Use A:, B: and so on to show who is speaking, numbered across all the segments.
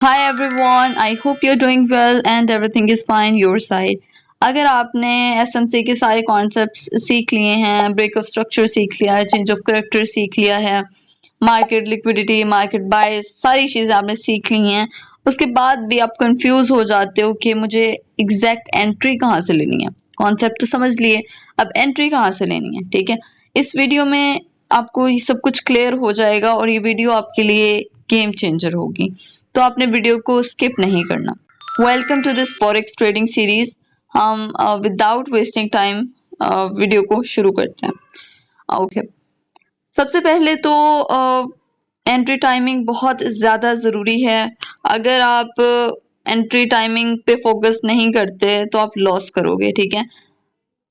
A: Hi everyone, I hope you're doing well and everything is fine your side. अगर आपने SMC के सारे concepts सीख लिए हैं, ब्रेक ऑफ स्ट्रक्चर सीख लिया है, चेंज ऑफ करेक्टर सीख लिया है, मार्केट लिक्विडिटी, मार्केट बायस, सारी चीज़ें आपने सीख ली हैं, उसके बाद भी आप कंफ्यूज हो जाते हो कि मुझे एग्जैक्ट एंट्री कहाँ से लेनी है। कॉन्सेप्ट तो समझ लिए, अब एंट्री कहाँ से लेनी है, ठीक है। इस वीडियो में आपको ये सब कुछ क्लियर हो जाएगा और ये वीडियो आपके लिए गेम चेंजर होगी, तो आपने वीडियो को स्किप नहीं करना। Welcome to this forex trading series. हम विदाउट वेस्टिंग टाइम वीडियो को शुरू करते हैं। ओके, सबसे पहले तो एंट्री टाइमिंग बहुत ज़्यादा ज़रूरी है। अगर आप एंट्री टाइमिंग पे फोकस नहीं करते तो आप लॉस करोगे, ठीक है।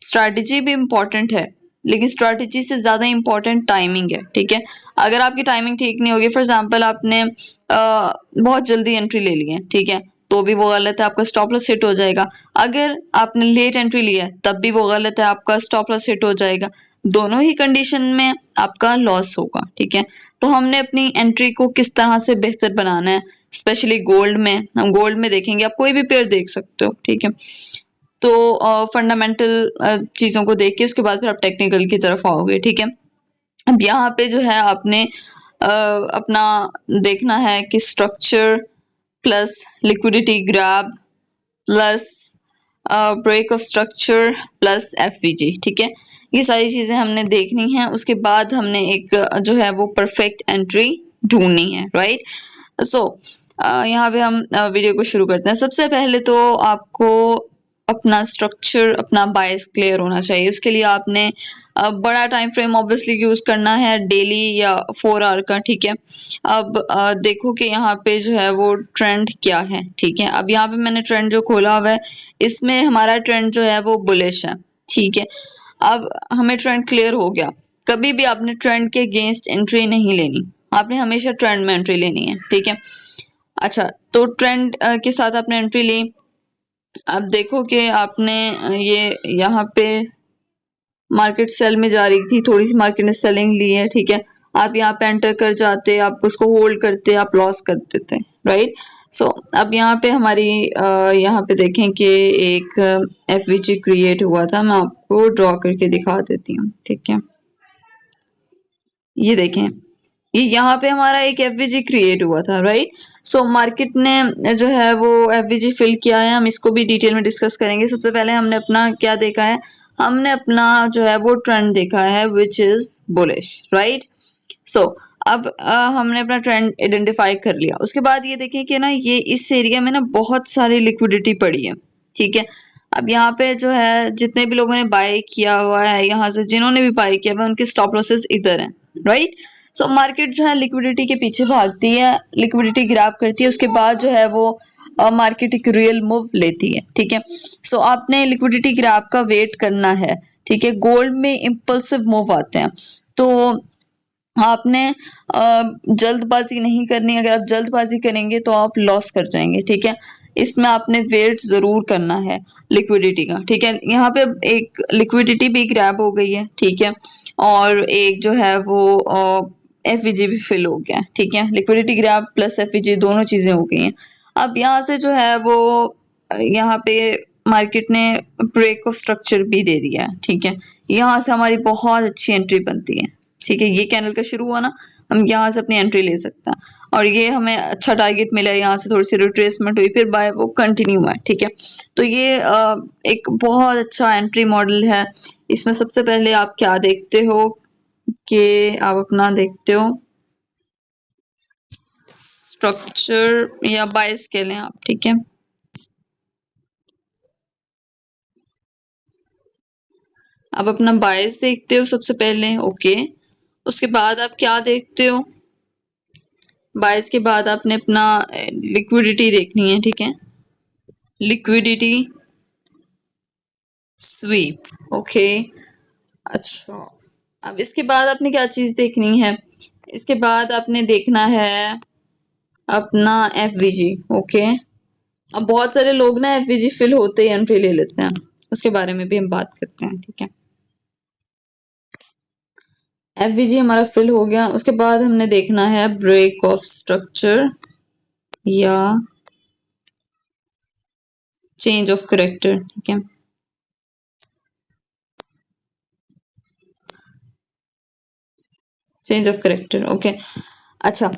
A: स्ट्रैटेजी भी इम्पोर्टेंट है, लेकिन स्ट्रैटेजी से ज़्यादा इम्पोर्टेंट टाइमिंग है, ठीक है। अगर आपकी टाइमिंग ठीक नहीं होगी, फॉर एग्जांपल आपने बहुत जल्दी एंट्री ले ली है, ठीक है, तो भी वो गलत है, आपका स्टॉप लॉस हिट हो जाएगा। अगर आपने लेट एंट्री ली है तब भी वो गलत है, आपका स्टॉप लॉस हिट हो जाएगा। दोनों ही कंडीशन में आपका लॉस होगा, ठीक है। तो हमने अपनी एंट्री को किस तरह से बेहतर बनाना है, स्पेशली गोल्ड में। हम गोल्ड में देखेंगे, आप कोई भी पेयर देख सकते हो, ठीक है। तो फंडामेंटल चीज़ों को देख के उसके बाद फिर आप टेक्निकल की तरफ आओगे, ठीक है। अब यहाँ पे जो है आपने अपना देखना है कि structure plus liquidity grab plus break of structure plus FVG, ठीक है। ये सारी चीज़ें हमने देखनी है, उसके बाद हमने एक जो है वो परफेक्ट एंट्री ढूंढनी है, राइट। सो यहाँ पे हम वीडियो को शुरू करते हैं। सबसे पहले तो आपको अपना स्ट्रक्चर, अपना बायस क्लियर होना चाहिए। उसके लिए आपने बड़ा टाइम फ्रेम ऑब्वियसली यूज करना है, डेली या 4 आवर का, ठीक है। अब देखो कि यहाँ पे जो है वो ट्रेंड क्या है, ठीक है। अब यहाँ पे मैंने ट्रेंड जो खोला हुआ है, इसमें हमारा ट्रेंड जो है वो बुलिश है, ठीक है। अब हमें ट्रेंड क्लियर हो गया। कभी भी आपने ट्रेंड के अगेंस्ट एंट्री नहीं लेनी, आपने हमेशा ट्रेंड में एंट्री लेनी है, ठीक है। अच्छा, तो ट्रेंड के साथ आपने एंट्री ली। अब देखो कि आपने ये यहाँ पे मार्केट सेल में जा रही थी, थोड़ी सी मार्केट ने सेलिंग ली है, ठीक है। आप यहाँ पे एंटर कर जाते, आप उसको होल्ड करते, आप लॉस कर देते, राइट। सो अब यहाँ पे हमारी यहाँ पे देखें कि एक एफवीजी क्रिएट हुआ था। मैं आपको ड्रॉ करके दिखा देती हूँ, ठीक है। ये देखें, ये यहाँ पे हमारा एक एफवीजी क्रिएट हुआ था, राइट। सो मार्केट ने जो है वो एफवीजी फिल किया है, हम इसको भी डिटेल में डिस्कस करेंगे। सबसे पहले हमने अपना क्या देखा है, हमने अपना जो है वो ट्रेंड देखा है विच इज बुलिश, राइट। सो अब हमने अपना ट्रेंड आइडेंटिफाई कर लिया। उसके बाद ये देखें कि ना ये इस एरिया में ना बहुत सारी लिक्विडिटी पड़ी है, ठीक है। अब यहाँ पे जो है जितने भी लोगों ने बाय किया हुआ है, यहाँ से जिन्होंने भी बाय किया हुआ है, उनके स्टॉप लॉसेस इधर हैं, राइट। सो मार्केट जो है लिक्विडिटी के पीछे भागती है, लिक्विडिटी ग्रैब करती है, उसके बाद जो है वो मार्केट एक रियल मूव लेती है, ठीक है। सो आपने लिक्विडिटी ग्रैब का वेट करना है, ठीक है। गोल्ड में इम्पल्सिव मूव आते हैं, तो आपने जल्दबाजी नहीं करनी। अगर आप जल्दबाजी करेंगे तो आप लॉस कर जाएंगे, ठीक है। इसमें आपने वेट जरूर करना है लिक्विडिटी का, ठीक है। यहाँ पे एक लिक्विडिटी भी ग्रैब हो गई है, ठीक है, और एक जो है वो एफवीजी भी फिल हो गया, ठीक है। लिक्विडिटी ग्रैब प्लस एफवीजी दोनों चीजें हो गई हैं। अब यहाँ से जो है वो यहाँ पे मार्केट ने ब्रेक ऑफ स्ट्रक्चर भी दे दिया है, ठीक है। यहाँ से हमारी बहुत अच्छी एंट्री बनती है, ठीक है। ये कैंडल का शुरू हुआ ना, हम यहाँ से अपनी एंट्री ले सकते हैं, और ये हमें अच्छा टारगेट मिला है। यहाँ से थोड़ी सी रिट्रेसमेंट हुई, फिर बाय वो कंटिन्यू हुआ, ठीक है। तो ये एक बहुत अच्छा एंट्री मॉडल है। इसमें सबसे पहले आप क्या देखते हो कि आप अपना देखते हो स्ट्रक्चर या बाय स्केल हैं आप, ठीक है। आप अपना बायस देखते हो सबसे पहले, ओके। उसके बाद आप क्या देखते हो, बायस के बाद आपने अपना लिक्विडिटी देखनी है, ठीक है। Liquidity SVEEP, okay. अच्छा, अब इसके बाद आपने क्या चीज देखनी है, इसके बाद आपने देखना है अपना एफवीजी, ओके। अब बहुत सारे लोग ना एफवीजी फिल होते ही एंट्री ले लेते हैं, उसके बारे में भी हम बात करते हैं, ठीक है। एफवीजी हमारा फिल हो गया, उसके बाद हमने देखना है ब्रेक ऑफ स्ट्रक्चर, या चेंज ऑफ करेक्टर, ठीक है। Change of character, okay. अच्छा,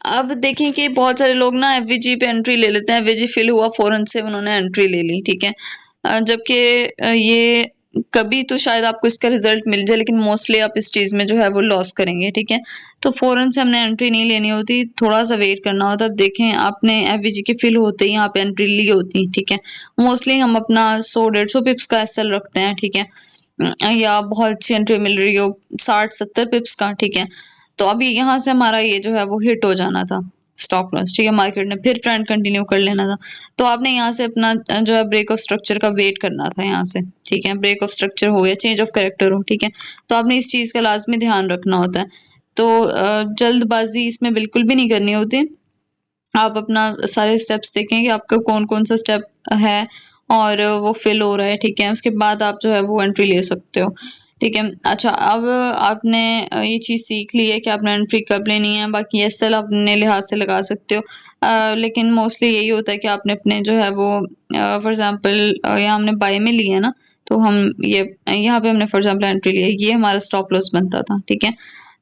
A: अब देखें कि बहुत सारे लोग ना एफवीजी पे एंट्री ले लेते हैं, एफवीजी फिल हुआ फौरन से उन्होंने एंट्री ले ली, ठीक है। जबकि ये कभी तो शायद आपको इसका रिजल्ट मिल जाए, लेकिन मोस्टली आप इस चीज में जो है वो लॉस करेंगे, ठीक है। तो फौरन से हमने एंट्री नहीं लेनी होती, थोड़ा सा वेट करना होता है। अब देखें आपने एफवीजी के फिल होते ही यहाँ पे एंट्री ली होती, ठीक है। मोस्टली हम अपना 100-150 पिप्स का एसएल रखते हैं, ठीक है। या बहुत अच्छी एंट्री मिल रही हो 60-70 पिप्स का, ठीक है। तो अभी यहाँ से हमारा ये जो है वो हिट हो जाना था स्टॉप लॉस, ठीक है। मार्केट ने फिर ट्रेंड कंटिन्यू कर लेना था, तो आपने यहाँ से अपना जो है ब्रेक ऑफ स्ट्रक्चर का वेट करना था यहाँ से, ठीक है। ब्रेक ऑफ स्ट्रक्चर हो या चेंज ऑफ कैरेक्टर हो, ठीक है। तो आपने इस चीज का लाजमी ध्यान रखना होता है। तो जल्दबाजी इसमें बिल्कुल भी नहीं करनी होती। आप अपना सारे स्टेप्स देखें कि आपका कौन कौन सा स्टेप है और वो फिल हो रहा है, ठीक है। उसके बाद आप जो है वो एंट्री ले सकते हो, ठीक है। अच्छा, अब आपने ये चीज़ सीख ली है कि आपने एंट्री कब लेनी है। बाकी एसएल अपने लिहाज से लगा सकते हो, लेकिन मोस्टली यही होता है कि आपने अपने जो है वो फॉर एग्जांपल यहाँ हमने बाय में लिया है ना, तो हम ये यहाँ पे हमने फॉर एग्जांपल एंट्री लिया, ये हमारा स्टॉप लॉस बनता था, ठीक है।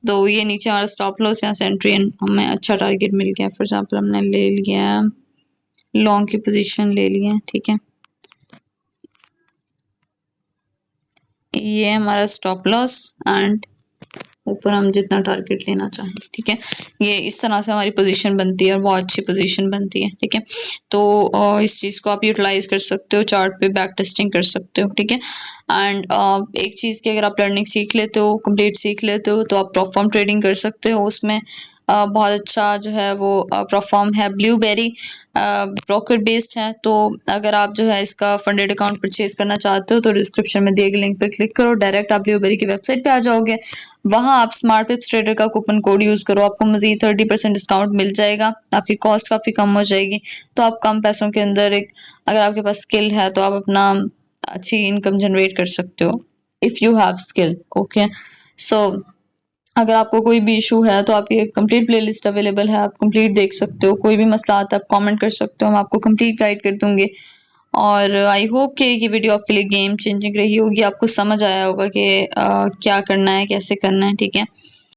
A: तो ये नीचे हमारा स्टॉप लॉस, यहाँ से एंट्री, हमें अच्छा टारगेट मिल गया। फॉर एग्जांपल हमने ले लिया लॉन्ग की पोजीशन ले ली है, ठीक है। ये हमारा स्टॉप लॉस एंड ऊपर हम जितना टारगेट लेना चाहें, ठीक है। ये इस तरह से हमारी पोजीशन बनती है और बहुत अच्छी पोजीशन बनती है, ठीक है। तो इस चीज़ को आप यूटिलाइज कर सकते हो, चार्ट पे बैक टेस्टिंग कर सकते हो, ठीक है। एंड एक चीज़ की अगर आप लर्निंग सीख लेते हो, कंप्लीट सीख लेते हो, तो आप प्रॉफॉर्म ट्रेडिंग कर सकते हो। उसमें बहुत अच्छा जो है वो प्रॉफॉर्म है, ब्लूबेरी ब्रोकर बेस्ड है। तो अगर आप जो है इसका फंडेड अकाउंट परचेज करना चाहते हो तो डिस्क्रिप्शन में दिए गए लिंक पर क्लिक करो, डायरेक्ट आप ब्लूबेरी की वेबसाइट पे आ जाओगे। वहाँ आप स्मार्ट पिप्स ट्रेडर का कूपन कोड यूज़ करो, आपको मजीद 30% डिस्काउंट मिल जाएगा, आपकी कॉस्ट काफ़ी कम हो जाएगी। तो आप कम पैसों के अंदर एक, अगर आपके पास स्किल है तो आप अपना अच्छी इनकम जनरेट कर सकते हो, if you have skill, okay. So अगर आपको कोई भी इशू है तो आपकी एक कंप्लीट प्लेलिस्ट अवेलेबल है, आप कंप्लीट देख सकते हो। कोई भी मसला आता है आप कमेंट कर सकते हो, हम आपको कंप्लीट गाइड कर दूंगे। और आई होप कि ये वीडियो आपके लिए गेम चेंजिंग रही होगी, आपको समझ आया होगा कि क्या करना है, कैसे करना है, ठीक है।